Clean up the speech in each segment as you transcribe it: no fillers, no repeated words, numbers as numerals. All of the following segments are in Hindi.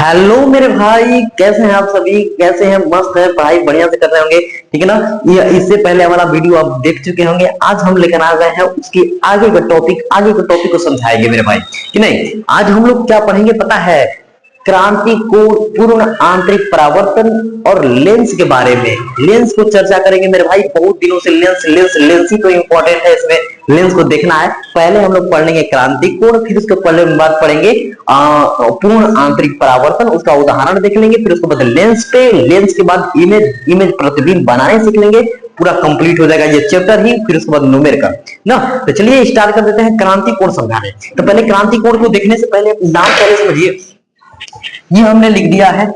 हेलो मेरे भाई, कैसे हैं आप सभी? कैसे हैं? मस्त है भाई, बढ़िया से कर रहे होंगे। ठीक है ना। ये इससे पहले वाला वीडियो आप देख चुके होंगे। आज हम लेकर आ गए हैं उसकी आगे के टॉपिक को समझाएंगे मेरे भाई, कि नहीं। आज हम लोग क्या पढ़ेंगे पता है? क्रांति को पूर्ण आंतरिक परावर्तन और लेंस के बारे में। लेंस को चर्चा करेंगे मेरे भाई। बहुत दिनों से लेंस लेंस लेंस ही तो इंपॉर्टेंट है, इसमें लेंस को देखना है। पहले हम लोग पढ़ लेंगे क्रांति कोण, फिर उसके पहले बाद पढ़ेंगे पूर्ण आंतरिक परावर्तन, उसका उदाहरण देख लेंगे। फिर उसके बाद लेंस पे, लेंस के बाद इमेज प्रतिबिंब बनाने सीख लेंगे। पूरा कंप्लीट हो जाएगा ये चैप्टर ही। फिर उसके बाद न्यूमेरिकल ना। तो चलिए स्टार्ट कर देते हैं क्रांति कोण समझाने। तो पहले क्रांति कोण को देखने से पहले नाम पहले समझिए। ये हमने लिख दिया है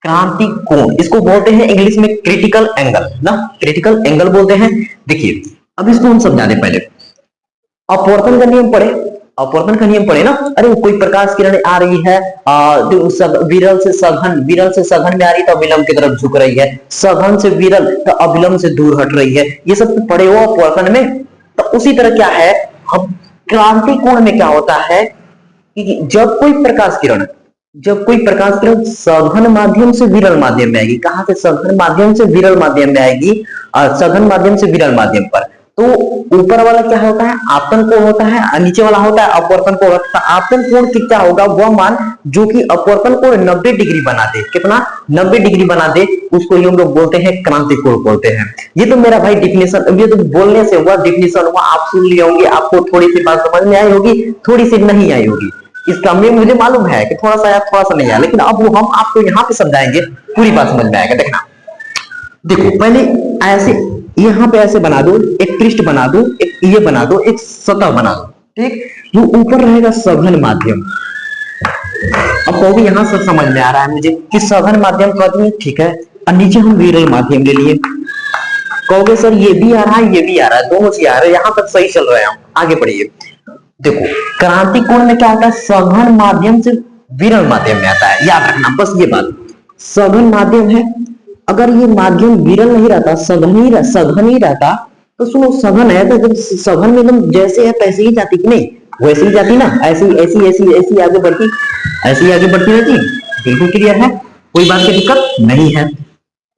क्रांति कोण। इसको बोलते हैं इंग्लिश में क्रिटिकल एंगल ना, क्रिटिकल एंगल बोलते हैं। देखिए अब इसको हम समझा दें। पहले अपवर्तन का नियम पढ़े, अपवर्तन का नियम पढ़े ना। अरे कोई प्रकाश किरण आ रही है, विरल से सघन में आ रही है तो अविलंब की तरफ झुक रही है, सघन से विरल तो अविलंब से दूर हट रही है। ये सब तो पढ़े हो अपवर्तन में। तो उसी तरह क्या है, हम क्रांति कोण में क्या होता है कि जब कोई प्रकाश किरण सघन माध्यम से विरल माध्यम में आएगी। कहां से? सघन माध्यम से विरल माध्यम में आएगी, सघन माध्यम से विरल माध्यम पर। तो ऊपर वाला क्या होता है? आपतन कोण होता है, और नीचे वाला होता है अपवर्तन कोण। आपतन कोण कितना होगा? वह मान जो कि अपवर्तन कोण 90 डिग्री बना दे। कितना? 90 डिग्री बना दे, उसको ही हम लोग बोलते हैं क्रांति कोण बोलते हैं। ये तो मेरा भाई डिफिनेशन, ये तो बोलने से हुआ, डिफिनेशन हुआ। आप सुन लिए होंगे, आपको थोड़ी सी बात समझ में आई होगी, थोड़ी सी नहीं आई होगी। इसका में मुझे मालूम है कि थोड़ा सा आया, थोड़ा सा नहीं आया, लेकिन अब वो हम आपको यहाँ पे समझाएंगे, पूरी बात समझ में आएगा। देखना, देखो पहले ऐसे यहाँ पे ऐसे बना दो, एक पृष्ठ बना दो, एक ये बना दो, एक सतह बना दो। ठीक, वो ऊपर रहेगा सघन माध्यम। अब कहोगे यहाँ से समझ में आ रहा है मुझे कि सघन माध्यम कर दिए, ठीक है। और नीचे हम विरल माध्यम ले लिए। कहोगे सर ये भी आ रहा है, ये भी आ रहा है, दोनों से आ रहा है, यहाँ तक सही चल रहे हैं। आगे बढ़िए। देखो क्रांति कोण में क्या होता है? सघन माध्यम से विरल माध्यम में आता है। याद रखना बस ये बात, सघन माध्यम है। अगर ये माध्यम विरल नहीं रहता, सघन ही रहता, तो सुनो सघन है तो जब सघन में एकदम जैसे है तैसे ही जाती कि नहीं? वैसे ही जाती ना, ऐसी ऐसी ऐसी ऐसी आगे बढ़ती, ऐसी आगे बढ़ती रहती। बिल्कुल क्लियर है, कोई बात की दिक्कत नहीं है।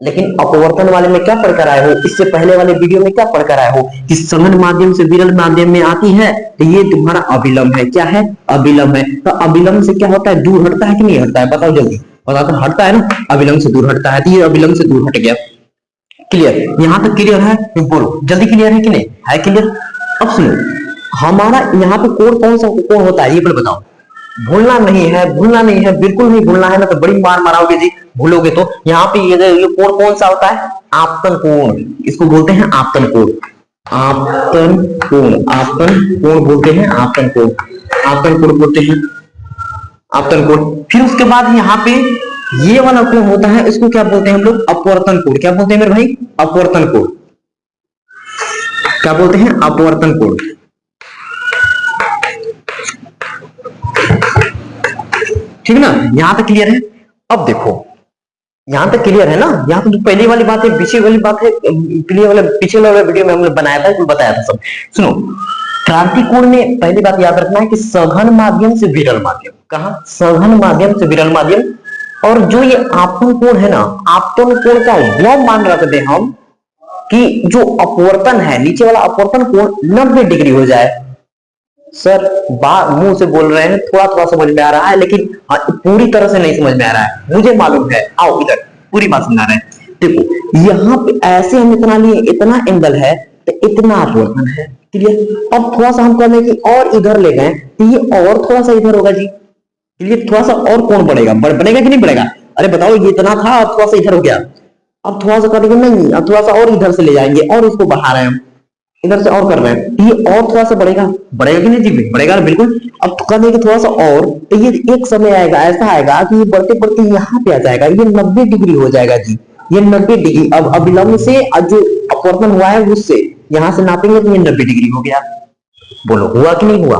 लेकिन अपवर्तन वाले में क्या पढ़कर आए हो? इससे पहले वाले वीडियो में क्या पढ़कर आए हो कि सघन माध्यम से विरल माध्यम में आती है तो ये तुम्हारा अविलंब है। क्या है? अविलंब है। तो अविलंब से क्या होता है? दूर हटता है कि नहीं हटता है? बताओ जल्दी, बताओ। तो हटता है ना, अविलंब से दूर हटता है। तो ये अविलंब से दूर हट गया। क्लियर? यहां तक क्लियर है? बोलो जल्दी, क्लियर है कि नहीं है? क्लियर? अब सुनो, हमारा यहाँ पे कोण कौन सा कोण होता है ये पर बताओ। भूलना नहीं है, भूलना नहीं है, बिल्कुल नहीं भूलना है ना, तो बड़ी मार मारोगे जी भूलोगे तो। यहाँ पे ये कोण कौन सा होता है? आपतन कोण। इसको बोलते हैं आपतन कोण। आपतन कोण, आपतन कोण बोलते हैं, आपतन कोण, आपतन कोण बोलते हैं, आपतन कोण। फिर उसके बाद यहाँ पे ये वाला कोण होता है, इसको क्या बोलते हैं हम लोग? अपवर्तन कोण। क्या बोलते हैं मेरे भाई? अपवर्तन कोण। क्या बोलते हैं? अपवर्तन कोण। ठीक है ना, यहां तक क्लियर है? अब देखो यहां तक क्लियर है ना। यहां तो पहली वाली बात है, पीछे वाली बात है, क्लियर वाला पिछले वाले वीडियो में हमने बनाया था, बताया था सब। सुनो, क्रांति कोण में पहली बात याद रखना है कि सघन माध्यम से विरल माध्यम। कहां? सघन माध्यम से विरल माध्यम। और जो ये आपतन कोण है ना, आपतन कोण का वह मान रख दे हम कि जो अपवर्तन है, नीचे वाला अपवर्तन कोण 90 डिग्री हो जाए। सर बात मुंह से बोल रहे हैं, थोड़ा थोड़ा समझ में आ रहा है, लेकिन पूरी तरह से नहीं समझ में आ रहा है, मुझे मालूम है। आओ इधर, पूरी बात समझा रहे हैं। देखो यहाँ पे ऐसे हम इतना लिए, इतना एंगल है तो इतना अपवर्तन है। क्लियर? अब थोड़ा सा हम कहने की और इधर ले गए तो ये और थोड़ा सा इधर होगा जी। क्लियर? थोड़ा सा और कोण बढ़ेगा, बनेगा कि नहीं बढ़ेगा? अरे बताओ, ये इतना था, अब थोड़ा सा इधर हो गया। अब थोड़ा सा करेंगे नहीं, अब थोड़ा सा और इधर से ले जाएंगे और इसको बढ़ा रहे हैं, इधर से और कर रहे हैं, ये और थोड़ा सा बढ़ेगा। बढ़ेगा कि नहीं जी? बढ़ेगा ना, बिल्कुल। अब करने के थोड़ा सा और, तो ये एक समय आएगा, ऐसा आएगा कि ये बढ़ते बढ़ते यहाँ पे आ जाएगा, ये 90 डिग्री हो जाएगा जी। ये 90 डिग्री। अब अविलंब से जो अपवर्तन हुआ है उससे यहां से नापेंगे तो ये 90 डिग्री हो गया। बोलो हुआ कि नहीं हुआ?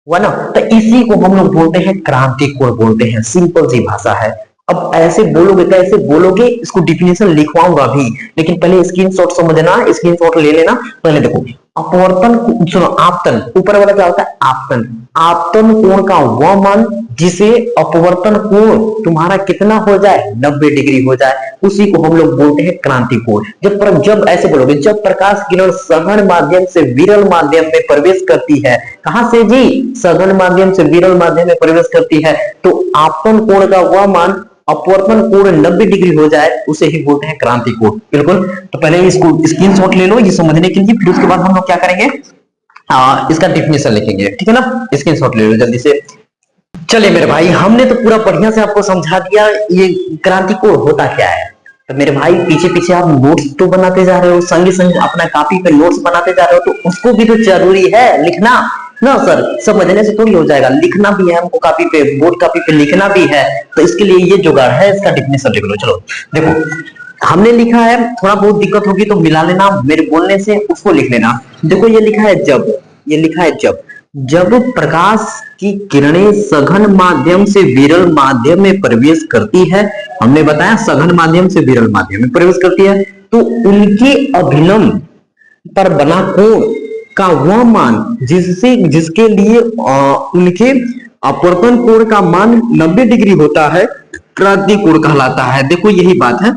हुआ ना। तो इसी को हम लोग बोलते हैं क्रांति कोण बोलते हैं। सिंपल सी भाषा है। अब ऐसे बोलोगे, कैसे बोलोगे, इसको डिफिनेशन लिखवाऊंगा भी, लेकिन पहले स्क्रीनशॉट समझना, स्क्रीनशॉट ले लेना। पहले देखो, सुनो, आपतन ऊपर वाला क्या होता है? आपतन। आपतन कोण का वह मान जिसे अपवर्तन कोण तुम्हारा कितना हो जाए, 90 डिग्री हो जाए, उसी को हम लोग बोलते हैं क्रांति कोण। जब ऐसे बोलोगे, जब प्रकाश किरण सघन माध्यम से विरल माध्यम में प्रवेश करती है, कहां से जी? सघन माध्यम से विरल माध्यम में प्रवेश करती है, तो आपतन कोण का वह मान अपवर्तन कोण 90 डिग्री हो जाए, उसे ही बोलते हैं क्रांति कोण। बिल्कुल। तो पहले इसको स्क्रीनशॉट ले लो ये समझने के लिए, फिर उसके बाद हम लोग क्या करेंगे, इसका डेफिनेशन लिखेंगे, ठीक है ना? स्क्रीनशॉट ले लो जल्दी से। चलिए मेरे भाई, हमने तो पूरा बढ़िया से आपको समझा दिया ये क्रांति कोण होता क्या है। तो मेरे भाई पीछे पीछे आप नोट्स तो बनाते जा रहे हो, संगे संगे अपना कॉपी पे नोट्स बनाते जा रहे हो, तो उसको भी तो जरूरी है लिखना ना सर। समझने से थोड़ी हो जाएगा, लिखना भी है हमको, कॉपी पे, बोर्ड कॉपी पे लिखना भी है। तो इसके लिए ये जुगाड़ है, इसका डेफिनेशन लिख लो। चलो देखो, हमने लिखा है, थोड़ा बहुत दिक्कत होगी तो मिला लेना मेरे बोलने से, उसको लिख लेना। देखो ये लिखा है जब, ये लिखा है जब प्रकाश की किरणें सघन माध्यम से विरल माध्यम में प्रवेश करती है, हमने बताया सघन माध्यम से विरल माध्यम में प्रवेश करती है, तो उनके अभिलंब पर बना कोण का वह मान जिसके लिए उनके अपवर्तन कोण का मान 90 डिग्री होता है, क्रांति कोण कहलाता है। देखो यही बात है,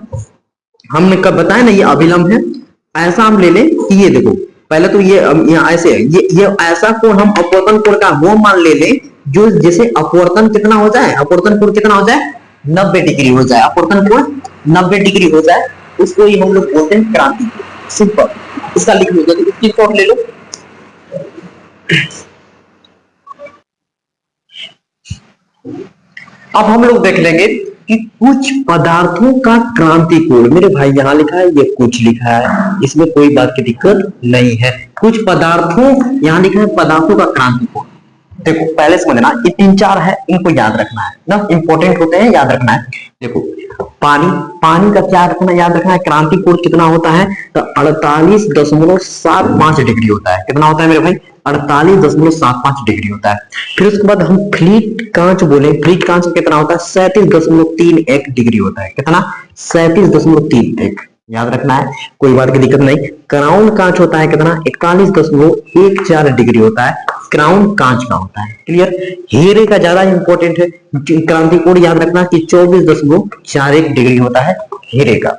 हमने कब बताया ना, ये अभिलंब है। ऐसा हम ले लें कि ये देखो, पहले तो ये ऐसे है, ये ऐसा कोण हम अपवर्तन कोण का वो मान ले लें जो जैसे अपवर्तन कितना हो जाए, अपवर्तन कोण कितना हो जाए, 90 डिग्री हो जाए, अपवर्तन कोण 90 डिग्री हो जाए, उसको ही हम लोग बोलते हैं क्रांति कोण। सिंपल, इसका लिख लो, तो इसकी शॉर्ट ले लो। अब हम लोग देख लेंगे कि कुछ पदार्थों का क्रांति कोण। मेरे भाई यहाँ लिखा है, ये कुछ लिखा है, इसमें कोई बात की दिक्कत नहीं है। कुछ पदार्थों, यहाँ लिखा है पदार्थों का क्रांति कोण। देखो पहले समझना, ये 3-4 है, इनको याद रखना है ना, इंपॉर्टेंट होते हैं, याद रखना है। देखो पानी का क्या रखना, याद रखना है, क्रांति कोण कितना होता है, तो 48.75 डिग्री होता है। कितना होता है मेरे भाई? 48.75 डिग्री होता है। फिर उसके बाद हम फ्लीट कांच बोले, फ्लीट कांच कितना होता है, 37.31 डिग्री होता है। कितना? 37.31, याद रखना है, कोई बात की दिक्कत नहीं। क्राउन कांच होता है कितना, 41.14 डिग्री होता है, क्राउन कांच का होता है। क्लियर? हीरे का ज्यादा इंपॉर्टेंट है, क्रांति कोण याद रखना कि 24.41 डिग्री होता है हीरे का।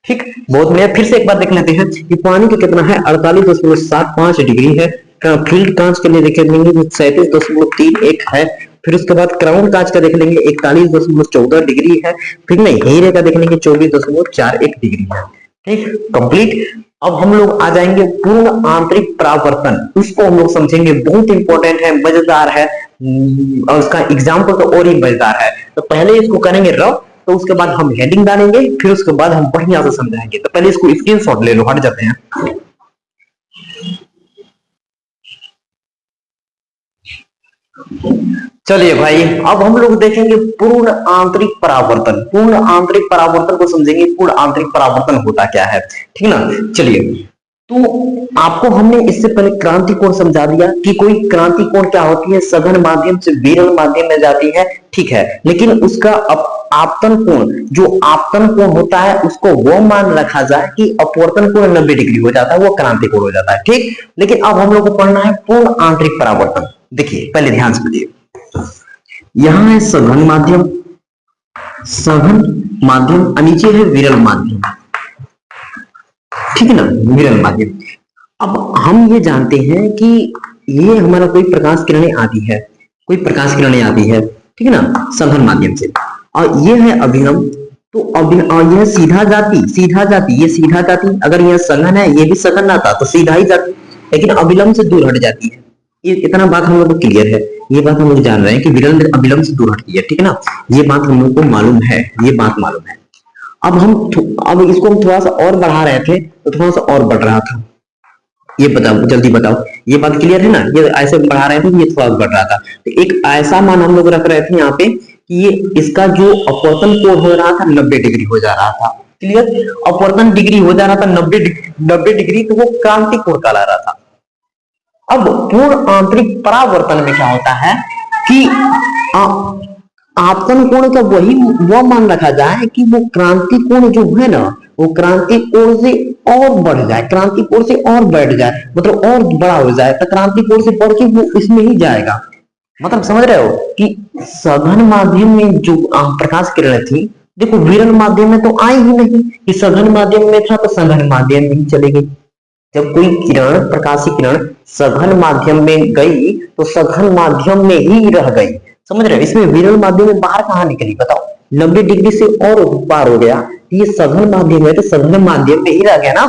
ठीक, बहुत बढ़िया। फिर से एक बार देख लेते हैं कि पानी का कितना है, 48.75 डिग्री है। फील्ड कांच के लिए देख लेंगे 37.31 है। फिर उसके बाद क्राउन कांच का देख लेंगे 41.14 डिग्री है। फिर नहीं, हीरे का देख लेंगे 24.41 डिग्री है। ठीक, कंप्लीट। अब हम लोग आ जाएंगे पूर्ण आंतरिक परावर्तन, उसको हम लोग समझेंगे, बहुत इंपॉर्टेंट है, मजेदार है, और उसका एग्जाम्पल तो और ही मजेदार है। तो पहले इसको करेंगे रफ, तो उसके बाद हम हेडिंग डालेंगे, फिर उसके बाद हम बढ़िया से समझाएंगे। तो पहले इसको स्क्रीनशॉट ले लो, हट जाते हैं। चलिए भाई, अब हम लोग देखेंगे पूर्ण आंतरिक परावर्तन। पूर्ण आंतरिक परावर्तन को समझेंगे, पूर्ण आंतरिक परावर्तन होता क्या है, ठीक ना। चलिए, तो आपको हमने इससे पहले क्रांति कोण समझा दिया कि कोई क्रांति कोण क्या होती है, सघन माध्यम से विरल माध्यम में जाती है, ठीक है। लेकिन उसका आपतन कोण, जो आपतन कोण होता है, उसको वो मान रखा जाए कि अपवर्तन कोण 90 डिग्री हो जाता है, वो क्रांति कोण हो जाता है, ठीक। लेकिन अब हम लोग को पढ़ना है पूर्ण आंतरिक परावर्तन। देखिए पहले ध्यान से देखिए, यहां है सघन माध्यम, सघन माध्यम, नीचे है विरल माध्यम, ठीक है ना, विरल माध्यम। अब हम ये जानते हैं कि ये हमारा कोई प्रकाश किरणें आती है, कोई प्रकाश किरणें आती है, ठीक है ना, सघन माध्यम से, और ये है अभिलंब। तो यह सीधा जाती, ये सीधा जाती, अगर यह सघन है, ये भी सघन आता तो सीधा ही जाती, लेकिन अभिलंब से दूर हट जाती है। ये इतना बात हम लोग को क्लियर है, ये बात हम लोग जान रहे हैं कि विरल अभिलंब से दूर हटती है, ठीक है ना, ये बात हम लोग को मालूम है, ये बात मालूम है। अब इसको हम थोड़ा सा और बढ़ा रहे थे, तो थोड़ा सा और बढ़ रहा था। ये बताओ, जल्दी बताओ, ये बात क्लियर है ना, ये ऐसे बढ़ा रहे थे, ये थोड़ा बढ़ रहा था। तो एक ऐसा मान हम लोग रख रहे थे यहाँ पे कि ये इसका जो अपवर्तन कोण हो रहा था 90 डिग्री हो जा रहा था। क्लियर? अपवर्तन डिग्री हो जा रहा था 90 डिग्री, तो वो क्रांति कोण कहला रहा था। अब पूर्ण आंतरिक परावर्तन में क्या होता है कि आपतन कोण का वो मान रखा जाए कि वो क्रांति कोण जो है ना, वो क्रांति कोण से और बढ़ जाए, क्रांति कोण से और बढ़ जाए, मतलब और बड़ा हो जाए, तो क्रांति कोण से बढ़ के वो इसमें ही जाएगा। मतलब समझ रहे हो कि सघन माध्यम में जो प्रकाश किरण थी, देखो विरल माध्यम में तो आई ही नहीं, कि सघन माध्यम में था तो सघन माध्यम में ही चली गई। जब कोई किरण, प्रकाशीय किरण सघन माध्यम में गई तो सघन माध्यम में ही रह गई। समझ रहे हो, इसमें विरल माध्यम में बाहर कहां निकली बताओ, 90 डिग्री से और पार हो गया, ये सघन माध्यम है तो सघन माध्यम में ही रह गया ना।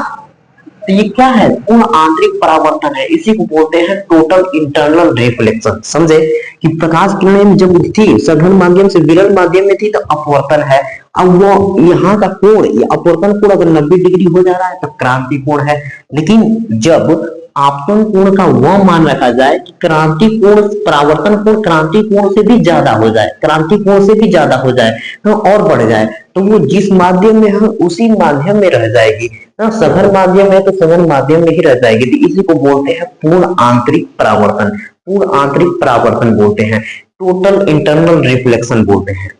तो ये क्या है, पूर्ण आंतरिक परावर्तन है, इसी को बोलते हैं टोटल इंटरनल रिफ्लेक्शन। समझे कि प्रकाश किरणें जब थी सघन माध्यम से विरल माध्यम में थी तो अपवर्तन है। अब वो यहाँ का कोण, ये अपवर्तन कोण अगर 90 डिग्री हो जा रहा है तो क्रांति कोण है। लेकिन जब आपतन कोण का वह मान रखा जाए कि क्रांति कोण, परावर्तन कोण क्रांति कोण से भी ज्यादा हो जाए, क्रांति कोण से भी ज्यादा हो जाए और बढ़ जाए, तो वो जिस माध्यम में है उसी माध्यम में रह जाएगी। सघन माध्यम है तो सघन माध्यम में ही रह जाएगी। तो इसी को बोलते हैं पूर्ण आंतरिक परावर्तन, पूर्ण आंतरिक परावर्तन बोलते हैं, टोटल इंटरनल रिफ्लेक्शन बोलते हैं।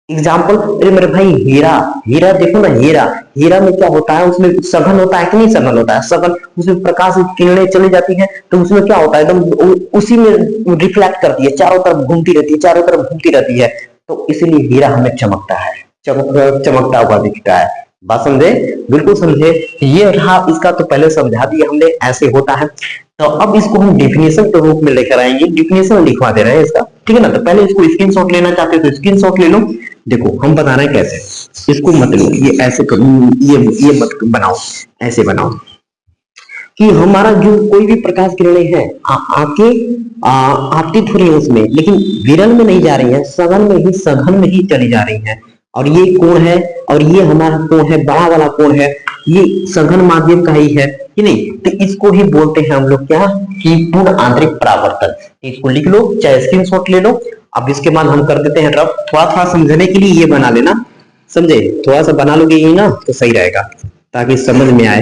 एग्जाम्पल, अरे मेरे भाई हीरा, हीरा देखो ना, हीरा, हीरा में क्या होता है, उसमें सघन होता है कि नहीं सघन होता है, सघन, उसमें प्रकाश की किरणें चली जाती हैं तो उसमें क्या होता है, एकदम उसी में रिफ्लेक्ट करती है, चारों तरफ घूमती रहती है, चारों तरफ घूमती रहती है, तो इसीलिए हीरा हमें चमकता है, चमकता हुआ दिखता है। बात समझे, बिल्कुल समझे। ये रहा इसका, तो पहले समझा दिया हमने ऐसे होता है। तो अब इसको हम डिफिनेशन के रूप में लेकर आएंगे, डिफिनेशन लिखवा दे रहे हैं इसका, ठीक है ना। तो पहले इसको स्क्रीनशॉट लेना चाहते हो तो स्क्रीनशॉट ले लो। देखो हम बता रहे हैं कैसे, इसको मत लो, ये ऐसे करो, ये मत बनाओ, ऐसे बनाओ कि हमारा जो कोई भी प्रकाश किरणें हैं आके आती थोड़ी है उसमें, लेकिन विरल में नहीं जा रही है, सघन में ही, सघन में ही चली जा रही है। और ये कोण है और ये हमारा कोण है, बड़ा वाला कोण है, ये सघन माध्यम का ही है कि नहीं। तो इसको ही बोलते हैं हम लोग क्या, कि पूर्ण आंतरिक परावर्तन। इसको लिख लो, चाहे स्क्रीनशॉट ले लो। अब इसके बाद हम कर देते हैं रफ, थोड़ा थोड़ा समझने के लिए ये बना लेना, समझे, थोड़ा सा बना लोगे ये ना तो सही रहेगा, ताकि समझ में आए,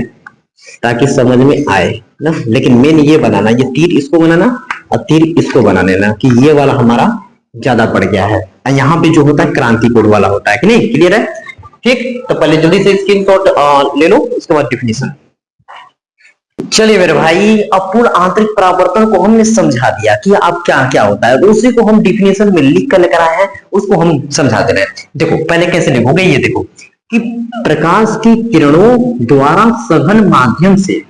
ताकि समझ में आए ना। लेकिन मेन ये बनाना, ये तीर इसको बनाना और तीर इसको बना लेना कि ये वाला हमारा ज्यादा पड़ गया है, यहाँ पे जो होता है क्रांति कोण वाला होता है कि नहीं, क्लियर है। ठीक, तो पहले जल्दी से स्क्रीनशॉट ले लो, उसके बाद डिफिनेशन। चलिए मेरे भाई, अब पूर्ण आंतरिक परावर्तन को हमने समझा दिया कि अब क्या क्या होता है, उसी को हम डिफिनेशन में लिख कर लेकर आए हैं, उसको हम समझा दे रहे हैं। देखो पहले कैसे लिखोगे, ये देखो कि प्रकाश की किरणों द्वारा सघन माध्यम से,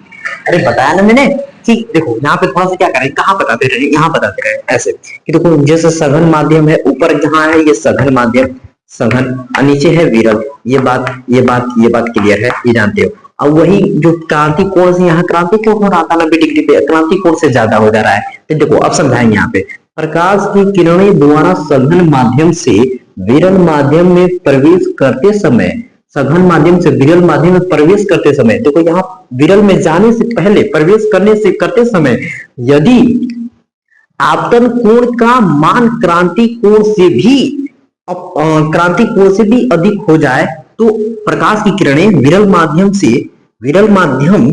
अरे बताया ना मैंने कि देखो यहाँ पे थोड़ा सा क्या करें, कहाँ बताते रहे, यहाँ बताते रहे ऐसे कि देखो जैसे सघन माध्यम है, ऊपर जहाँ है ये सघन माध्यम, सघन, और नीचे है विरल। ये बात क्लियर है, ये जानते हो। अब वही जो क्रांति कोण से, यहाँ क्रांति कोण हो रहा था 90 डिग्री पे, क्रांति कोण से ज्यादा हो जा रहा है। तो देखो अब समझाएंगे यहाँ पे, प्रकाश की किरणें द्वारा सघन माध्यम से विरल माध्यम में प्रवेश करते समय, सघन माध्यम से विरल माध्यम में प्रवेश करते समय, देखो यहाँ विरल में जाने से पहले, प्रवेश करने से करते समय यदि आपतन कोण का मान क्रांति कोण से भी, क्रांति कोण से भी अधिक हो जाए तो प्रकाश की किरणें विरल माध्यम से, विरल माध्यम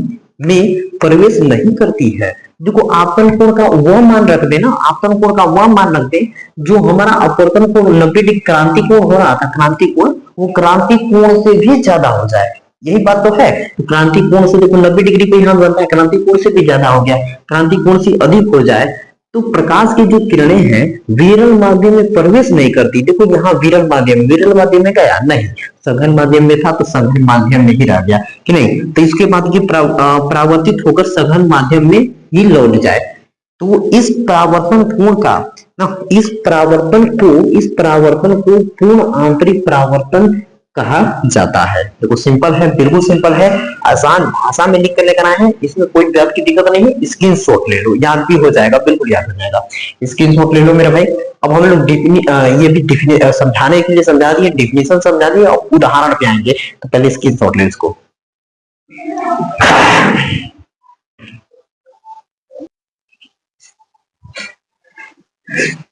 में प्रवेश नहीं करती है। देखो आपतन कोण का वह मान रख देना, आपतन कोण का वह मान रख दे जो हमारा अपवर्तन कोण 90 डिग्री क्रांति कोण हो रहा था, क्रांति कोण, वो क्रांति कोण से भी ज्यादा हो जाए। यही बात तो है, क्रांति कोण से देखो 90 डिग्री पे यहाँ बनता है, क्रांति कोण से भी ज्यादा हो गया, क्रांति कोण से अधिक हो जाए तो प्रकाश की जो किरणें हैं विरल माध्यम में प्रवेश नहीं करती। देखो यहाँ विरल माध्यम में गया नहीं, सघन माध्यम में था तो सघन माध्यम में ही रह गया कि नहीं। तो इसके बाद ये परावर्तित होकर सघन माध्यम में ही लौट जाए, तो इस परावर्तन कोण का ना, इस परावर्तन को पूर्ण आंतरिक परावर्तन कहा जाता है। देखो सिंपल है, बिल्कुल सिंपल है, आसान भाषा में लिख कर लेकर आए हैं, इसमें कोई बात की दिक्कत नहीं है। स्क्रीनशॉट ले लो, याद भी हो जाएगा, बिल्कुल याद हो जाएगा। स्क्रीनशॉट ले लो मेरा भाई। अब हम लोग ये भी समझाने के लिए समझा दिए, डिफिनेशन समझा दिए, और उदाहरण पे आएंगे, तो पहले स्क्रीनशॉट ले इसको।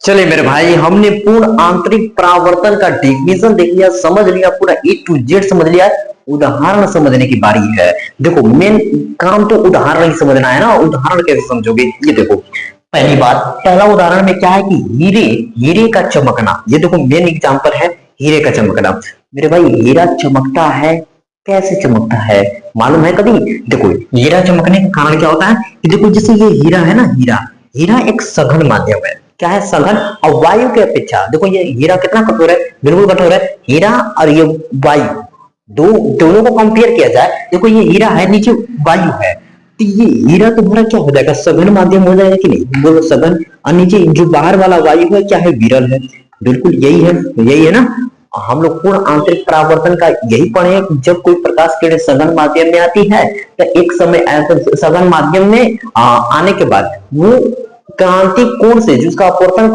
चलिए मेरे भाई, हमने पूर्ण आंतरिक परावर्तन का डेफिनेशन देख लिया, समझ लिया, पूरा A to Z समझ लिया। उदाहरण समझने की बारी है। देखो मेन काम तो उदाहरण ही समझना है ना, उदाहरण कैसे समझोगे, ये देखो पहली बात, पहला उदाहरण में क्या है कि हीरे का चमकना। ये देखो मेन एग्जांपल है हीरे का चमकना। मेरे भाई हीरा चमकता है कैसे चमकता है मालूम है कभी? देखो हीरा चमकने का कारण क्या होता है कि देखो जैसे ये हीरा है ना, हीरा हीरा एक सघन माध्यम है। क्या है? सघन। और वायु के अपेक्षा देखो ये हीरा कितना कठोर है, बिल्कुल कठोर है। हीरा और ये वायु दोनों को कंपेयर किया जाए, देखो ये हीरा है, नीचे वायु है, तो ये हीरा तुम्हारा क्या हो जाएगा? सघन माध्यम हो जाएगा कि नहीं? बोलो सघन। और नीचे जो बाहर वाला वायु है क्या है? विरल है। बिल्कुल यही है, यही है ना। हम लोग पूर्ण आंतरिक परावर्तन का यही पढ़े हैं कि जब कोई प्रकाश किरण सघन माध्यम में आती है तो एक समय ऐसे सघन माध्यम में आने के बाद वो क्रांति कोण से जिसका अपवर्तन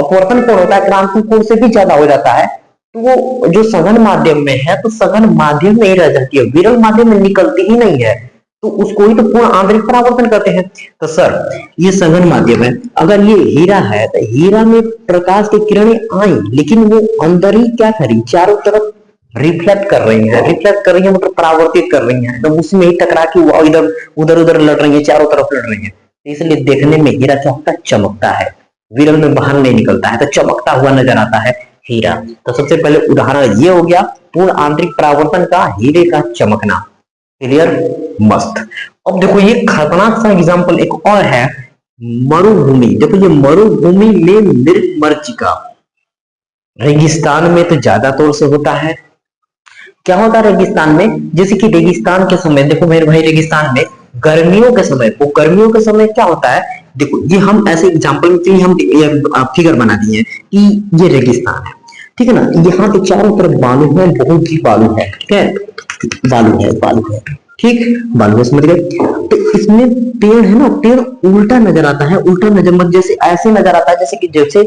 कोण होता है क्रांति कोण से भी ज्यादा हो जाता है, तो वो जो सघन माध्यम में है तो सघन माध्यम में ही रह जाती है, विरल माध्यम में निकलती ही नहीं है, तो उसको ही तो पूर्ण आंतरिक परावर्तन करते हैं। तो सर ये सघन माध्यम है, अगर ये हीरा है तो हीरा में प्रकाश की किरणें आई लेकिन वो अंदर ही क्या करी? चारों तरफ रिफ्लेक्ट कर रही है, रिफ्लेक्ट कर रही है मतलब परावर्तित कर रही है, तो उसमें ही टकरा के वो इधर उधर उधर लड़ रही है, चारों तरफ लड़ रही है। इसलिए देखने में हीरा क्या होता है? चमकता है, विरल में बाहर नहीं निकलता है, तो चमकता हुआ नजर आता है हीरा। तो सबसे पहले उदाहरण ये हो गया पूर्ण आंतरिक परावर्तन का, हीरे का चमकना। क्लियर? मस्त। अब देखो ये खतरनाक सा एग्जांपल एक और है, मरुभूमि। देखो ये मरुभूमि में मृगमरीचिका, रेगिस्तान में तो ज्यादा तौर से होता है। क्या होता है रेगिस्तान में? जैसे कि रेगिस्तान के समय देखो मेरे भाई, रेगिस्तान में गर्मियों के समय, वो गर्मियों के समय क्या होता है? देखो ये हम ऐसे एग्जांपल के लिए हम फिगर बना दिए कि ये रेगिस्तान है, ठीक है ना। यहाँ पे चारों तरफ बालू है, बहुत ही बालू है, ठीक है, बालू है, बालू है, ठीक, बालू है, समझ गए। तो इसमें पेड़ है ना, पेड़ उल्टा नजर आता है, उल्टा नजर मत जैसे ऐसे नजर आता है जैसे कि जैसे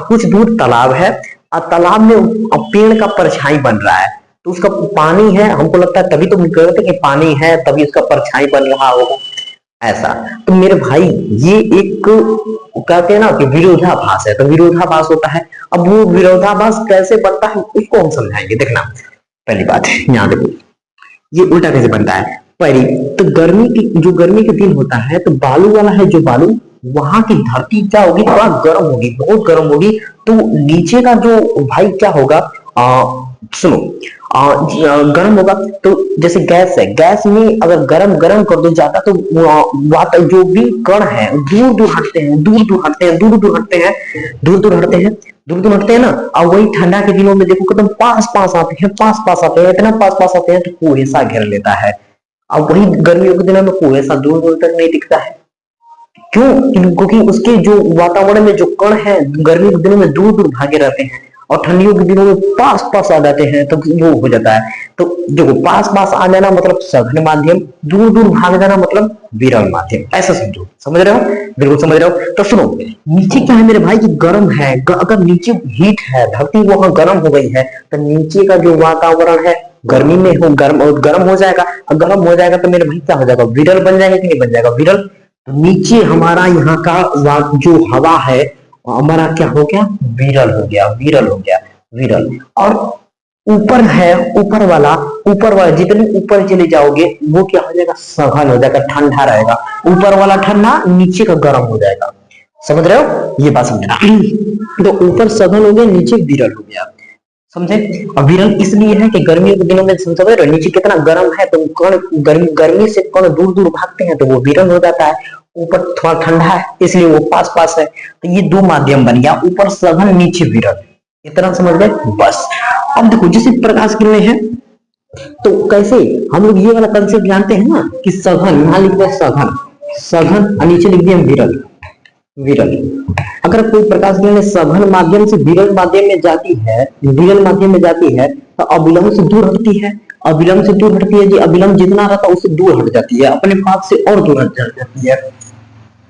कुछ दूर तालाब है और तालाब में पेड़ का परछाई बन रहा है, तो उसका पानी है, हमको लगता है तभी तो कहते कि पानी है तभी उसका परछाई बन रहा होगा, ऐसा। तो मेरे भाई ये एक कहते हैं ना कि विरोधाभास है, तो विरोधाभास होता है। अब वो विरोधाभास कैसे बनता है उसको हम समझाएंगे, देखना। पहली बात यहाँ देखो ये उल्टा कैसे बनता है। पहली तो गर्मी के दिन होता है तो बालू वाला है, जो बालू वहां की धरती क्या होगी? थोड़ा गर्म होगी, बहुत गर्म होगी, तो नीचे का जो भाई क्या होगा? सुनो, गर्म होगा तो जैसे गैस है, गैस में अगर गर्म गर्म कर दो ज्यादा तो जो भी कण है दूर दूर हटते हैं, दूर दूर हटते हैं, दूर दूर हटते हैं, दूर दूर हटते हैं, दूर दूर हटते हैं ना। और वही ठंडा के दिनों में देखो एकदम पास पास आते हैं, पास पास आते हैं, इतना पास पास आते हैं तो कुहेसा घेर लेता है। अब वही गर्मियों के दिनों में कुहेसा दूर दूर तक नहीं दिखता है, क्यों? क्योंकि उसके जो वातावरण में जो कण है गर्मी के दिनों में दूर दूर भागे रहते हैं और ठंडियों के दिनों में पास पास आ जाते हैं, तो वो हो जाता है। तो देखो पास पास आ जाना मतलब सघन माध्यम, दूर दूर भाग जाना मतलब विरल माध्यम, ऐसा समझो। समझ रहे हो? बिल्कुल समझ रहे हो। तो सुनो, नीचे क्या है मेरे भाई कि गर्म है, अगर नीचे हीट है, धरती वहां गर्म हो गई है, तो नीचे का जो वातावरण है गर्मी में हो गर्म हो जाएगा, और गर्म हो जाएगा तो मेरे भाई क्या हो जाएगा? विरल बन जाएगा कि नहीं बन जाएगा? विरल। तो नीचे हमारा यहाँ का जो हवा है हमारा क्या हो गया? विरल हो गया, विरल हो गया, विरल। और ऊपर है, ऊपर वाला जितने ऊपर चले जाओगे वो क्या हो जाएगा? सघन हो जाएगा, ठंडा रहेगा। ऊपर वाला ठंडा, नीचे का गर्म हो जाएगा। समझ रहे हो? ये बात समझना। तो ऊपर सघन हो गया, नीचे विरल हो गया, समझे? और विरल इसलिए है कि गर्मियों के दिनों में समझ रहे हो नीचे कितना गर्म है, तो कण गर्मी से कण दूर दूर भागते हैं तो वो विरल हो जाता है। ऊपर थोड़ा ठंडा है इसलिए वो पास पास है, तो ये दो माध्यम बन गया, ऊपर सघन नीचे विरल। इतना समझ गए? बस। अब देखो जैसे प्रकाश किरणें हैं तो कैसे हम लोग ये वाला कंसेप्ट जानते हैं ना कि सघन, यहां लिख दिया सघन, सघन और नीचे लिख दिया विरल, विरल। अगर कोई प्रकाश किरण सघन माध्यम से विरल माध्यम में जाती है, विरल माध्यम में जाती है तो अविलंब से दूर हटती है, अविलंब से दूर हटती है जी, अविलंब जितना रहता है उससे दूर हट जाती है, अपने पास से और दूर हट जाती है।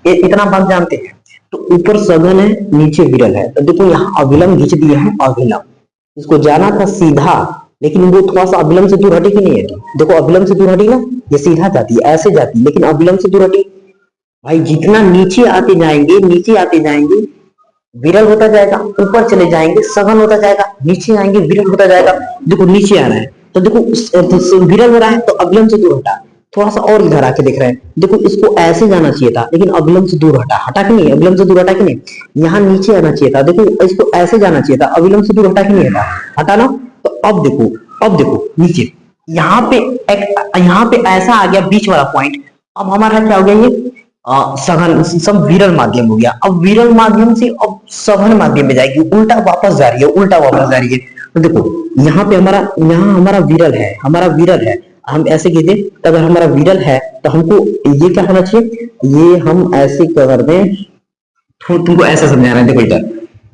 इतना बात जानते हैं। तो ऊपर सघन है, नीचे विरल है, तो देखो यहाँ अविलंब खींच दिया है, अविलंब इसको जाना था सीधा, लेकिन वो थोड़ा सा अविलंब से दूर हटी कि नहीं हटी? देखो अविलंब से दूर हटी ना, ये सीधा जाती है, ऐसे जाती है, लेकिन अविलंब से दूर हटी। भाई जितना नीचे आते जाएंगे, नीचे आते जाएंगे विरल होता जाएगा, ऊपर चले जाएंगे सघन होता जाएगा, नीचे आएंगे विरल होता जाएगा। देखो नीचे आ रहा है तो देखो विरल हो रहा है तो अविलंब से दूर हटा, थोड़ा सा और इधर आके देख रहे हैं, देखो इसको ऐसे जाना चाहिए था लेकिन अविलंब से दूर हटा, हटा कि नहीं? अविलंब से दूर हटा कि नहीं? यहाँ नीचे आना चाहिए था, देखो इसको ऐसे जाना चाहिए था, अविलंब से दूर हटा कि नहीं हटा? हटा ना। तो अब देखो अब देखो नीचे यहाँ पे यहाँ पे ऐसा आ गया बीच वाला पॉइंट। अब हमारा क्या हो गया ये सघन सब विरल माध्यम हो गया। अब विरल माध्यम से अब सघन माध्यम में जाएगी, उल्टा वापस जा रही है, उल्टा वापस जा रही है। तो देखो यहाँ पे यहाँ हमारा विरल है, हमारा विरल है। हम ऐसे कीजिए, अगर हमारा विरल है तो हमको ये क्या होना चाहिए, ये हम ऐसे कर दें। तुमको ऐसे समझा रहे हैं, देखो इधर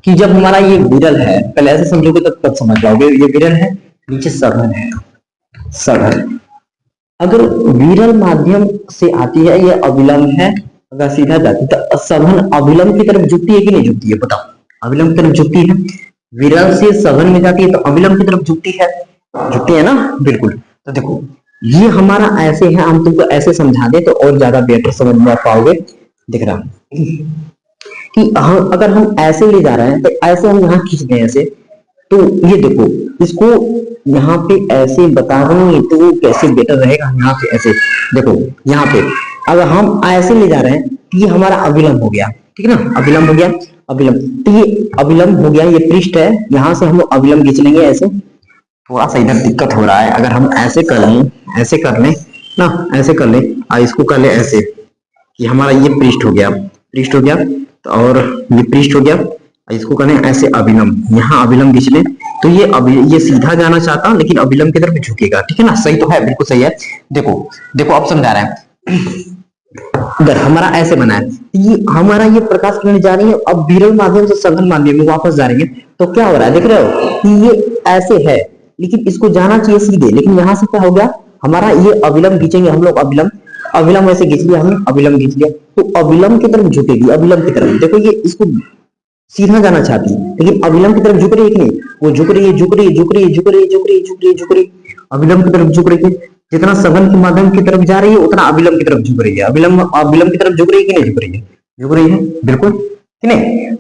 कि जब हमारा ये विरल है, पहले ऐसे समझोगे तब समझ पाओगे। ये विरल है, नीचे सघन है, सघन। अगर विरल माध्यम से आती है, ये अविलंब है, अगर सीधा जाती है तो सघन अविलंब की तरफ झुकती है कि नहीं झुकती है, बताओ। अविलंब की तरफ झुकती है। विरल से सघन में जाती है तो अविलंब की तरफ झुकती है ना, बिल्कुल। तो देखो ये हमारा ऐसे है, हम तुमको ऐसे समझा दे तो और ज्यादा बेटर समझ में पाओगे। दिख रहा कि अगर हम ऐसे ले जा रहे हैं तो ऐसे हम यहाँ खींच दें ऐसे, तो ये देखो इसको यहाँ पे ऐसे बता रहे हैं तो वो कैसे बेटर रहेगा। यहाँ पे ऐसे देखो, यहाँ पे अगर हम ऐसे ले जा रहे हैं तो ये हमारा अविलंब हो गया, ठीक है ना, अविलंब हो गया। अविलंब तो ये अविलंब हो गया, ये पृष्ठ है, यहाँ से हम अविलंब खींच लेंगे ऐसे। थोड़ा सा इधर दिक्कत हो रहा है, अगर हम ऐसे कर लें, ऐसे कर लें ना, ऐसे कर लें और इसको कर ले ऐसे, ये हमारा ये पृष्ठ हो गया, पृष्ठ हो गया। और ये पृष्ठ हो गया, इसको करें ऐसे अविलंब, यहाँ अविलंब खींच ले तो ये सीधा जाना चाहता लेकिन अविलंब की तरफ झुकेगा, ठीक है ना, सही तो है, बिल्कुल सही है। देखो देखो अब समझा रहा है, अगर हमारा ऐसे बना है, ये हमारा ये प्रकाश किरण जा रही है, अब विरल माध्यम से सघन माध्यम में वापस जा रही है, तो क्या हो रहा है देख रहे हो कि ये ऐसे है लेकिन इसको जाना चाहिए सीधे, लेकिन यहाँ से क्या हो गया, हमारा ये अविलंब खींचेंगे हम लोग, अविलंब ऐसे खींच लिया हमने, अविलंब खींच लिया तो अविलंब की तरफ झुकेगी, अविलंब की तरफ। देखो ये इसको सीधा जाना चाहती है लेकिन अविलंब की तरफ झुक रही है कि नहीं, वो झुक रही है, झुक रही है, झुक रही है, झुक रही है, झुक रही है, झुक रही है, झुक रही है, अविलंब की तरफ झुक रही है। जितना सघन के माध्यम की तरफ जा रही है उतना अविलंब की तरफ झुक रही है। अविलंब की तरफ झुक रही है कि नहीं झुक रही है, झुक रही है बिल्कुल कि नहीं।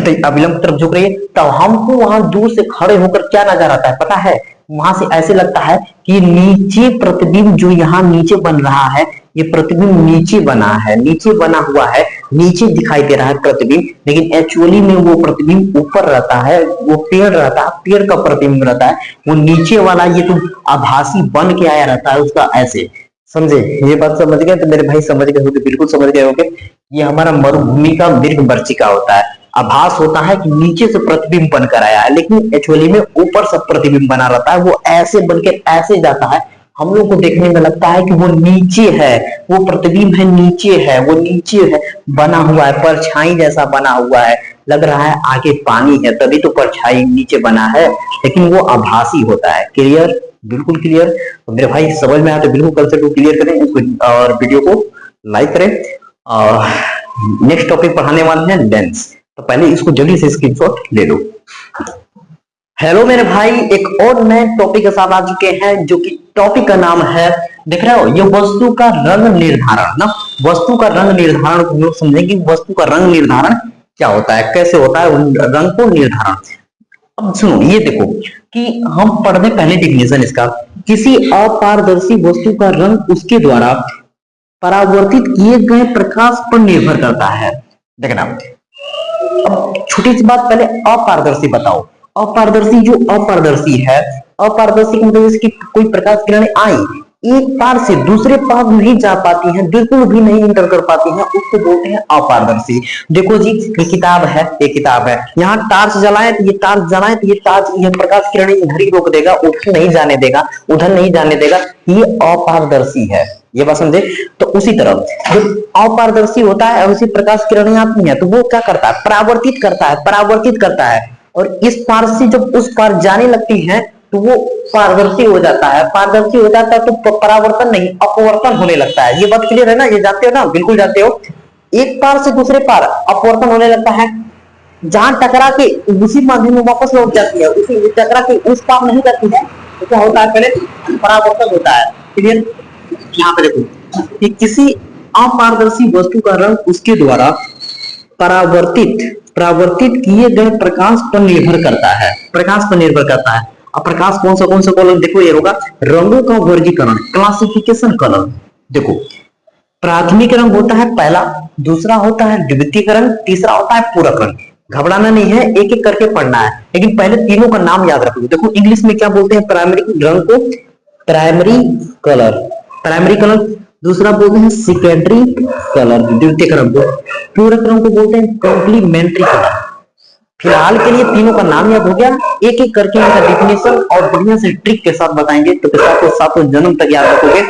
तो अविलंब की तरफ झुक रही है, तो हमको वहां दूर से खड़े होकर क्या नजर आता है पता है, वहां से ऐसे लगता है कि नीचे प्रतिबिंब जो यहाँ नीचे बन रहा है, ये प्रतिबिंब नीचे बना है, नीचे बना हुआ है, नीचे दिखाई दे रहा है प्रतिबिंब, लेकिन एक्चुअली में वो प्रतिबिंब ऊपर रहता है, वो पेड़ रहता है, पेड़ का प्रतिबिंब रहता है, वो नीचे वाला ये तो आभासी बन के आया रहता है उसका ऐसे। समझे, ये बात समझ गए तो मेरे भाई समझ गए होंगे, बिल्कुल समझ गए होंगे। ये हमारा मरुभूमि का मृग मरीचिका होता है, आभास होता है कि नीचे से प्रतिबिंब बनकर आया है, लेकिन एक्चुअली में ऊपर से प्रतिबिंब बना रहता है, वो ऐसे बनकर ऐसे जाता है, हम लोग को देखने में लगता है कि वो नीचे है, वो प्रतिबिंब है नीचे है, वो नीचे है, बना हुआ है, परछाई जैसा बना हुआ है, लग रहा है आगे पानी है तभी तो परछाई नीचे बना है, लेकिन वो आभासी होता है। क्लियर, बिल्कुल क्लियर। तो मेरे भाई समझ में आया तो बिल्कुल कंसेप्ट को क्लियर करें और वीडियो को लाइक करें। और नेक्स्ट टॉपिक पढ़ाने वाले हैं लेंस, तो पहले इसको जल्दी से स्क्रीनशॉट ले लो। हेलो मेरे भाई, एक और नए टॉपिक के साथ आ चुके हैं, जो कि टॉपिक का नाम है, देख रहे हो, ये वस्तु का रंग निर्धारण ना, वस्तु का रंग निर्धारण हम लोग समझेंगे, वस्तु का रंग निर्धारण क्या होता है, कैसे होता है रंग को निर्धारण। अब सुनो, ये देखो कि हम पढ़ने पहले डिफिनेशन इसका, किसी अपारदर्शी वस्तु का रंग उसके द्वारा परावर्तित किए गए प्रकाश पर निर्भर करता है। देखना, अब छोटी सी बात, पहले अपारदर्शी बताओ। अपारदर्शी, जो अपारदर्शी है, अपारदर्शी की मतलब इसकी कोई प्रकाश किरणें आई एक पार से दूसरे पार नहीं जा पाती हैं, बिल्कुल भी नहीं इंटर कर पाती हैं, उसको बोलते हैं अपारदर्शी। देखो जी, ये किताब है, ये किताब है, यहाँ टार्च जलाए तो ये टार्च जलाए तो ये टार्च, ये प्रकाश किरणें इधर ही रोक देगा, उधर नहीं जाने देगा, उधर नहीं जाने देगा, ये अपारदर्शी है। ये बात समझे। तो उसी तरह जब अपारदर्शी होता है और उसी प्रकाश किरणें आती हैं तो वो क्या करता है, परावर्तित करता है, परावर्तित करता है, और इस पार से जब उस पार जाने लगती है तो वो पारदर्शी हो जाता है, पारदर्शी हो जाता है तो परावर्तन नहीं अपवर्तन होने लगता है। ये बात क्लियर है ना, ये जानते हो ना, बिल्कुल जानते हो। एक पार से दूसरे पार अपवर्तन होने लगता है, जहां टकरा के उसी माध्यम में वापस लौट जाती है, उसी टकरा के उस पार नहीं जाती है तो क्या होता है, पहले परावर्तन होता है। क्लियर। यहाँ पे देखो कि किसी अपारदर्शी वस्तु का रंग उसके द्वारा परावर्तित किए गए प्रकाश पर निर्भर करता है, प्रकाश पर निर्भर करता है। अब प्रकाश कौन सा कलर, देखो ये होगा रंगों का वर्गीकरण, क्लासिफिकेशन कलर। देखो, प्राथमिक रंग होता है पहला, दूसरा होता है द्वितीयक रंग, तीसरा होता है पूरक रंग। घबराना नहीं है, एक एक करके पढ़ना है, लेकिन पहले तीनों का नाम याद रखो। देखो इंग्लिश में क्या बोलते हैं प्राइमरी रंग को? Primary colour, primary colour. दूसरा बोलते हैं सेकेंडरी कलर, द्वितीयक रंग को। पूरक रंग को बोलते हैं कॉम्प्लीमेंट्री कलर। फिलहाल के लिए तीनों का नाम याद हो गया, एक एक करके इनका डिफिनेशन और बढ़िया से ट्रिक के साथ बताएंगे, तो सातों सातों जन्म तक याद रखोगे।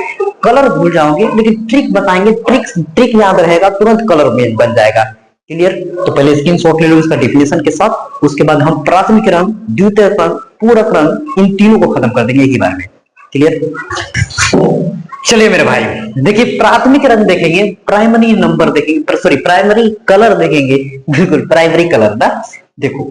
कलर भूल जाओगे, लेकिन ट्रिक बताएंगे, ट्रिक याद रहेगा, तुरंत कलर में बन जाएगा। क्लियर? तो पहले स्क्रीनशॉट ले लो इसका डिफिनेशन के साथ, उसके बाद हम प्राथमिक रंग, द्वितीयक रंग, पूरक रंग, इन तीनों को खत्म कर देंगे एक ही बार में। क्लियर? चलिए मेरे भाई, देखिए प्राथमिक रंग देखेंगे, प्राइमरी नंबर देखेंगे, सॉरी प्राइमरी कलर देखेंगे, बिल्कुल प्राइमरी कलर ना। देखो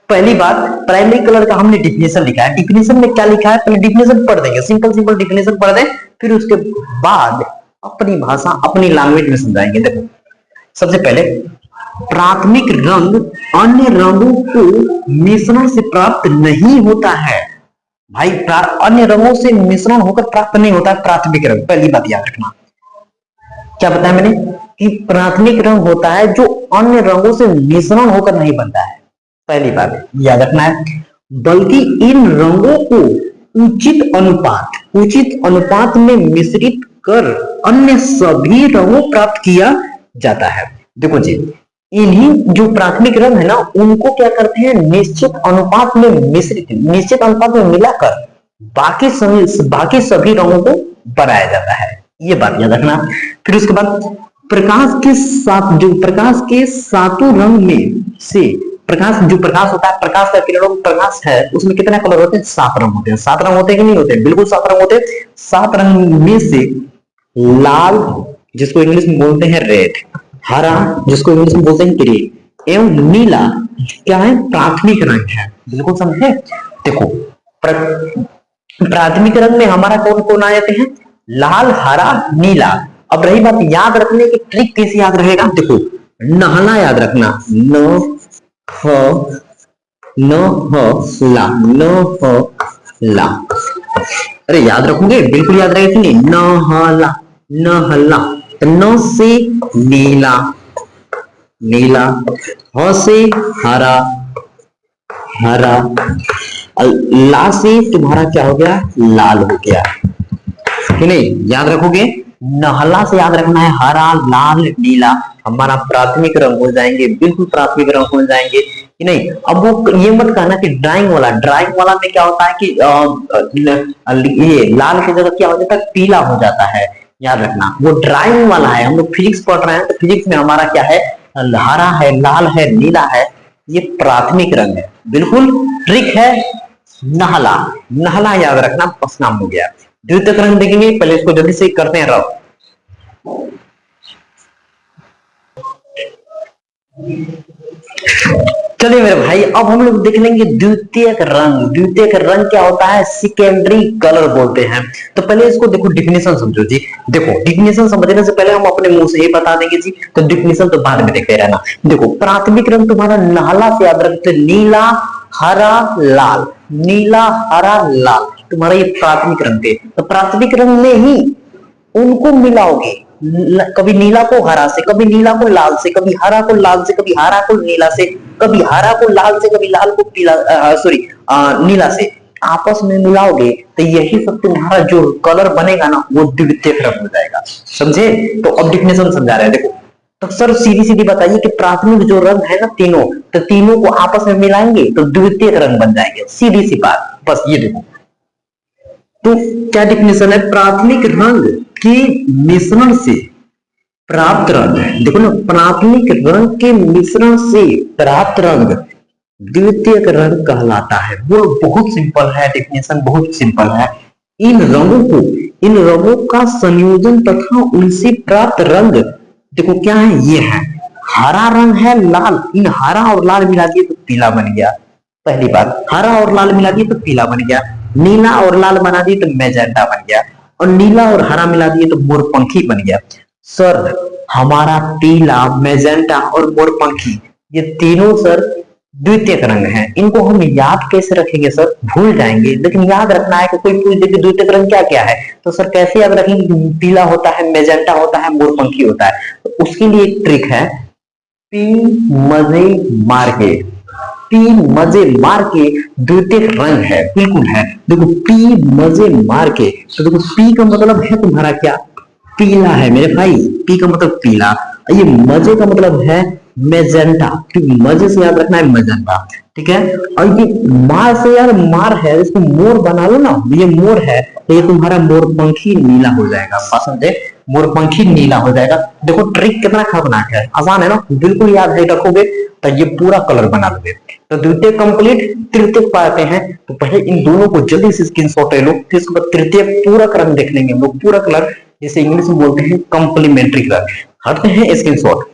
पहली बात, प्राइमरी कलर का हमने डिफिनेशन लिखा है। डिफिनेशन में क्या लिखा है पहले डिफिनेशन पढ़ देंगे, सिंपल सिंपल डिफिनेशन पढ़ दें, फिर उसके बाद अपनी भाषा अपनी लैंग्वेज में समझाएंगे। देखो सबसे पहले, प्राथमिक रंग अन्य रंगों को मिश्रण से प्राप्त नहीं होता है। भाई अन्य रंगों से मिश्रण होकर प्राप्त नहीं होता है प्राथमिक रंग, पहली बात याद रखना। क्या बताया मैंने कि प्राथमिक रंग होता है जो अन्य रंगों से मिश्रण होकर नहीं बनता है, पहली बात याद रखना है। बल्कि इन रंगों को उचित अनुपात में मिश्रित कर अन्य सभी रंगों प्राप्त किया जाता है। देखो जी, इन्हीं जो प्राथमिक रंग है ना, उनको क्या करते हैं, निश्चित अनुपात में मिलाकर बाकी सभी रंगों को बनाया जाता है, ये बात याद रखना। फिर उसके बाद प्रकाश के सातों रंग में से प्रकाश होता है, प्रकाश का किरणों प्रकाश है, उसमें कितने कलर होते हैं? 7 रंग होते हैं। 7 रंग होते हैं कि नहीं होते? बिल्कुल 7 रंग होते हैं। 7 रंग में से लाल, जिसको इंग्लिश में बोलते हैं रेड, हरा, जिसको इंग्लिश में बोलते हैं ग्रीन, एवं नीला क्या है? प्राथमिक रंग है। बिल्कुल समझे? देखो प्राथमिक रंग में हमारा कौन कौन आ जाते हैं? लाल, हरा, नीला। अब रही बात याद रखने की, ट्रिक कैसे याद रहेगा? देखो नहला याद रखना, ला। अरे याद रखोगे? बिल्कुल याद रहेगा कि नहीं? नहला, न से नीला, ह से हरा, ला से तुम्हारा क्या हो गया? लाल हो गया कि नहीं? याद रखोगे? नहला से याद रखना है हरा, लाल, नीला, हमारा प्राथमिक रंग हो जाएंगे, बिल्कुल प्राथमिक रंग हो जाएंगे कि नहीं। अब वो ये मत कहना कि ड्राइंग वाला में क्या होता है कि ये लाल की जगह क्या हो जाता है? पीला हो जाता है। याद रखना वो ड्राइंग वाला है। हम लोग फिजिक्स पढ़ रहे हैं, तो फिजिक्स में हमारा क्या है? हरा है, लाल है, नीला है, ये प्राथमिक रंग है। बिल्कुल ट्रिक है नहला याद रखना, बस नाम हो गया। द्वितीयक रंग देखेंगे, पहले इसको जल्दी से करते हैं रफ। चलिए मेरे भाई, अब हम लोग देख लेंगे द्वितीयक रंग। द्वितीयक रंग क्या होता है? सेकेंडरी कलर बोलते हैं। तो पहले इसको देखो, डिफिनेशन समझो जी। देखो डिफिनेशन समझने से पहले हम अपने मुंह से ही बता देंगे जी, तो डिफिनेशन तो बाद में देखते रहना। देखो प्राथमिक रंग तुम्हारा नहला से याद रखते, नीला, हरा, लाल, नीला, हरा, लाल, तुम्हारा ये प्राथमिक रंग थे। तो प्राथमिक रंग में ही उनको मिलाओगे, कभी नीला को हरा से, कभी नीला को लाल से, कभी हरा को लाल से, कभी हरा को नीला से, कभी हरा को लाल से, कभी लाल को पीला नीला से, आपस में मिलाओगे तो यही सब तुम्हारा जो कलर बनेगा ना, वो द्वितीयक रंग हो जाएगा। समझे? तो अब डिफिनेशन समझा रहे हैं। देखो तो सर सीधी सीधी बताइए कि प्राथमिक जो रंग है ना तीनों, तो तीनों को आपस में मिलाएंगे तो द्वितीयक रंग बन जाएंगे, सीधी सी बात। बस ये देखो, तो क्या डिफिनेशन है? प्राथमिक रंग के मिश्रण से प्राप्त रंग, देखो ना, प्राथमिक रंग के मिश्रण से प्राप्त रंग द्वितीयक रंग कहलाता है। वो बहुत सिंपल है, डिफिनेशन बहुत सिंपल है। इन रंगों का संयोजन तथा उनसे प्राप्त रंग, देखो क्या है? ये है हरा रंग है, लाल, इन हरा और लाल मिला दिए तो पीला बन गया। पहली बात, हरा और लाल मिला दिए तो पीला बन गया, नीला और लाल बना दिए तो मैजेंटा बन गया, और नीला और हरा मिला दिए तो मोरपंखी बन गया। सर हमारा पीला, मैजेंटा और मोरपंखी, ये तीनों सर द्वितीयक रंग हैं। इनको हम याद कैसे रखेंगे सर? भूल जाएंगे। लेकिन याद रखना है कि कोई पूछ दे कि द्वितीयक रंग क्या क्या है, तो सर कैसे याद रखेंगे? पीला होता है, मैजेंटा होता है, मोरपंखी होता है। तो उसके लिए एक ट्रिक है, पी मजे मार के, पी मजे मार के द्वितीय रंग है, बिल्कुल है। देखो पी मजे मार के, तो देखो पी का मतलब है तुम्हारा क्या, पीला है मेरे भाई, पी का मतलब पीला। ये मजे का मतलब है मेजेंटा, क्योंकि मजे से याद रखना है मेजेंटा, ठीक है। और ये मार से यार मार है, इसको मोर बना लो ना, ये मोर है तो ये तुम्हारा मोरपंखी नीला हो जाएगा, समझे, मोरपंखी नीला हो जाएगा। देखो ट्रिक कितना खतरनाक है, आसान है ना, बिल्कुल याद है रखोगे तो ये पूरा कलर बना लोगे। तो द्वितीय कंप्लीट, तृतीय पाते हैं, तो पहले इन दोनों को जल्दी से स्क्रीनशॉट ले लो, फिर उसके बाद तृतीय पूरा रंग देख लेंगे हम लोग, पूरा कलर, जिसे इंग्लिश में बोलते हैं कंप्लीमेंट्री कलर। हटते हैं स्क्रीनशॉट।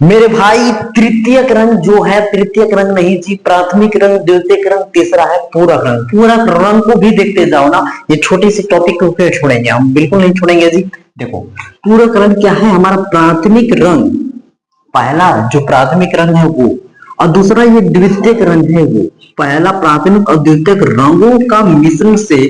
मेरे भाई तृतीयक रंग जो है, तृतीयक रंग नहीं जी, प्राथमिक रंग, द्वितीयक रंग, तीसरा है पूरक रंग। पूरक रंग को भी देखते जाओ ना, ये छोटी सी टॉपिक को फिर छोड़ेंगे हम, बिल्कुल नहीं छोड़ेंगे जी। देखो पूरक रंग क्या है, हमारा प्राथमिक रंग, पहला जो प्राथमिक रंग है वो, और दूसरा ये द्वितीयक रंग है वो। पहला प्राथमिक और द्वितीयक रंगों का मिश्रण से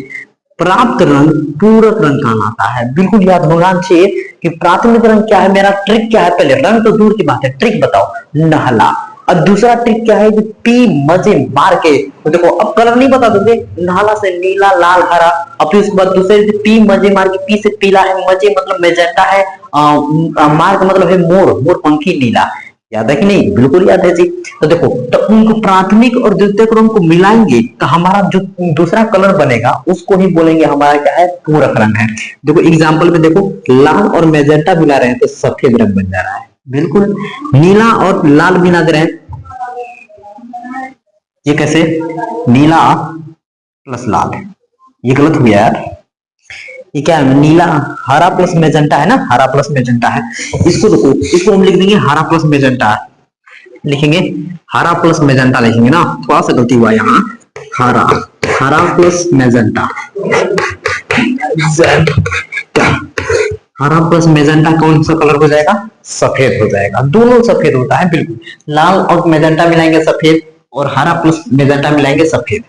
प्राप्त रंग पूरक रंग कहलाता है। बिल्कुल याद होना चाहिए कि प्राथमिक रंग क्या है, मेरा ट्रिक क्या है, पहले रंग तो दूर की बात है, ट्रिक बताओ, नहला। और दूसरा ट्रिक क्या है कि पी मजे मार के, तो देखो अब कलर नहीं बता दोगे, नहला से नीला, लाल, हरा, और फिर उसके बाद दूसरे पी मजे मार के, पी से पीला है, मजे मतलब मेजेंटा है, मार का मतलब है मोर, मोर पंखी नीला। याद है कि नहीं, बिल्कुल याद है जी। तो देखो, तो उनको प्राथमिक और द्वितीयक रंग को मिलाएंगे तो हमारा जो दूसरा कलर बनेगा उसको ही बोलेंगे हमारा क्या है, पूरक रंग है। देखो एग्जांपल में देखो, लाल और मैजेंटा मिला रहे हैं तो सफेद रंग बन जा रहा है, बिल्कुल। नीला और लाल मिला दे रहे हैं, ये कैसे, नीला प्लस लाल, ये गलत हो गया यार, ये क्या है, नीला, हरा प्लस मेजेंटा है ना, हरा प्लस मेजेंटा है। इसको देखो, इसको हम लिख देंगे हरा प्लस मेजेंटा, लिखेंगे हरा प्लस मेजेंटा लिखेंगे ना, थोड़ा सा गलती हुआ यहाँ, हरा, हरा प्लस मेजेंटा, हरा प्लस मेजेंटा कौन सा कलर हो जाएगा, सफेद हो जाएगा। दोनों सफेद होता है, बिल्कुल, लाल और मेजेंटा मिलाएंगे सफेद, और हरा प्लस मेजेंटा मिलाएंगे सफेद।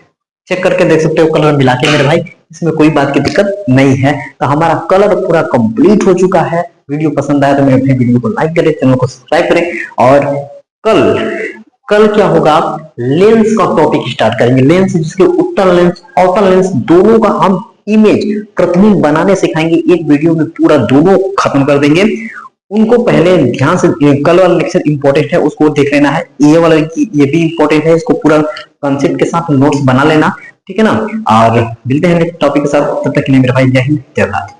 चेक करके देख सकते हो कलर मिला के मेरे भाई, इसमें कोई बात की दिक्कत नहीं है। तो हमारा कलर पूरा कंप्लीट हो चुका है। वीडियो पसंद आया तो मेरे भाई वीडियो को लाइक करें, चैनल को सब्सक्राइब करें। और कल कल क्या होगा, लेंस का टॉपिक स्टार्ट करेंगे। लेंस जिसके उत्तल लेंस, आउटर लेंस, दोनों का हम इमेज प्रतिबिंब बनाने सिखाएंगे, एक वीडियो में पूरा दोनों खत्म कर देंगे। उनको पहले ध्यान से, कल वाला लेक्चर इंपॉर्टेंट है, उसको देख लेना है। ये वाला ये भी इंपॉर्टेंट है, इसको पूरा कॉन्सेप्ट के साथ नोट्स बना लेना, ठीक है ना। और मिलते हैं नेक्स्ट टॉपिक के साथ, तब तक के लिए मेरे भाई जय हिंद, जय भारत।